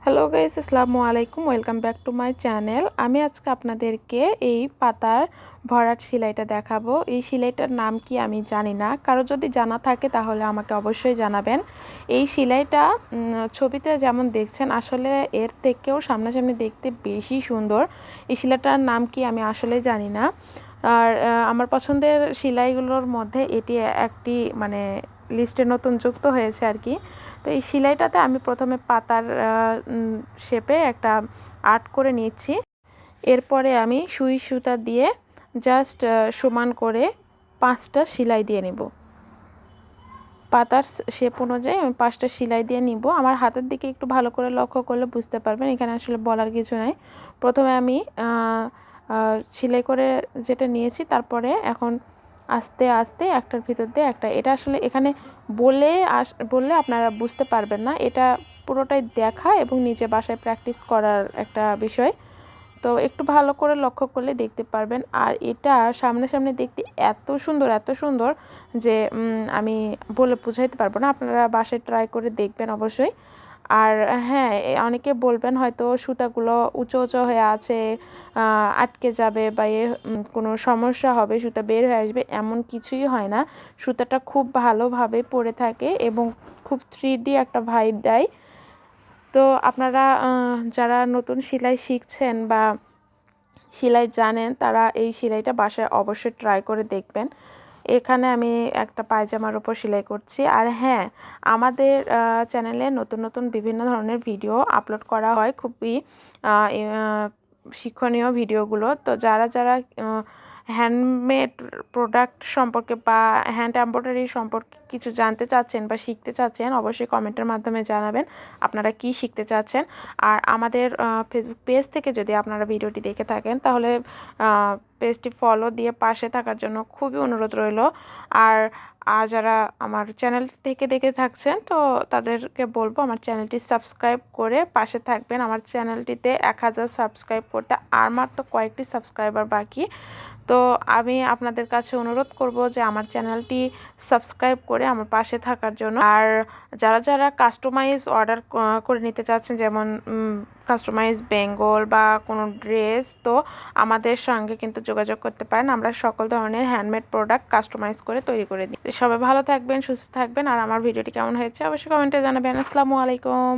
Hello guys, আসসালামু আলাইকুম। Welcome back to my channel. আমি আজকে আপনাদেরকে এই পাতার ভরাট সেলাইটা দেখাবো। এই সেলাইটার নাম কি আমি জানি না, কারো যদি জানা থাকে তাহলে আমাকে অবশ্যই জানাবেন। এই সেলাইটা ছবিতে যেমন দেখছেন, আসলে এর থেকেও সামনাসামনি দেখতে বেশি সুন্দর। এই সেলাইটার নাম কি আমি আসলে জানি না। আর আমার পছন্দের সেলাইগুলোর মধ্যে এটি একটি লিস্টে নতুন যুক্ত হয়েছে আর কি। তো এই সেলাইটাতে আমি প্রথমে পাতার শেপে একটা আর্ট করে নিচ্ছি। এরপরে আমি সুই সুতা দিয়ে জাস্ট সমান করে 5টা সেলাই দিয়ে নিব। পাতার শেপ অনুযায়ী আমি 5টা সেলাই দিয়ে নিব। আমার হাতের দিকে একটু ভালো করে লক্ষ্য করলে বুঝতে পারবেন, এখানে আসলে বলার কিছু নাই। প্রথমে আমি সেলাই করে যেটা নিয়েছি, তারপরে এখন আস্তে আস্তে একটার ভিতর দিয়ে একটা, এটা আসলে এখানে বললে আপনারা বুঝতে পারবেন না। এটা পুরোটাই দেখা এবং নিজে বাসায় প্র্যাকটিস করার একটা বিষয়। তো একটু ভালো করে লক্ষ্য করলে দেখতে পারবেন। আর এটা সামনাসামনি দেখতে এত সুন্দর যে আমি বলে বোঝাইতে পারবো না। আপনারা বাসায় ট্রাই করে দেখবেন অবশ্যই। আর হ্যাঁ, অনেকে বলবেন হয়তো সুতাগুলো উঁচু হয়ে আছে, আটকে যাবে বা কোনো সমস্যা হবে, সুতা বের হয়ে আসবে। এমন কিছুই হয় না। সুতাটা খুব ভালোভাবে পড়ে থাকে এবং খুব 3D একটা ভাইব দেয়। তো আপনারা যারা নতুন সেলাই শিখছেন বা সেলাই জানেন, তারা এই সেলাইটা বাসায় অবশ্যই ট্রাই করে দেখবেন। এখানে আমি একটা পায়জামার উপর সেলাই করছি। আর হ্যাঁ, আমাদের চ্যানেলে নতুন বিভিন্ন ধরনের ভিডিও আপলোড করা হয়, খুবই শিক্ষণীয় ভিডিওগুলো। তো যারা হ্যান্ডমেড প্রোডাক্ট সম্পর্কে বা হ্যান্ড এমব্রয়ডারি সম্পর্কে কিছু জানতে চাচ্ছেন বা শিখতে চাচ্ছেন, অবশ্যই কমেন্টের মাধ্যমে জানাবেন আপনারা কি শিখতে চাচ্ছেন। আর আমাদের ফেসবুক পেজ থেকে যদি আপনারা ভিডিওটি দেখে থাকেন, তাহলে পেজটি ফলো দিয়ে পাশে থাকার জন্য খুবই অনুরোধ রইল। আর যারা আমার চ্যানেল থেকে দেখে থাকছেন, তো তাদেরকে বলবো আমার চ্যানেলটি সাবস্ক্রাইব করে পাশে থাকবেন। আমার চ্যানেলটিতে 1000 সাবস্ক্রাইব করতে আর মাত্র কয়েকটি সাবস্ক্রাইবার বাকি। তো আমি আপনাদের কাছে অনুরোধ করব যে আমার চ্যানেলটি সাবস্ক্রাইব করে আমার পাশে থাকার জন্য। আর যারা কাস্টমাইজ অর্ডার করে নিতে চাচ্ছেন, যেমন কাস্টমাইজ বেঙ্গল বা কোনো ড্রেস, তো আমাদের সঙ্গে কিন্তু যোগাযোগ করতে পারেন। আমরা সকল ধরনের হ্যান্ডমেড প্রোডাক্ট কাস্টমাইজ করে তৈরি করে দিই। সবাই ভালো থাকবেন, সুস্থ থাকবেন। আর আমার ভিডিওটি কেমন হয়েছে অবশ্যই কমেন্টে জানাবেন। আসসালামু আলাইকুম।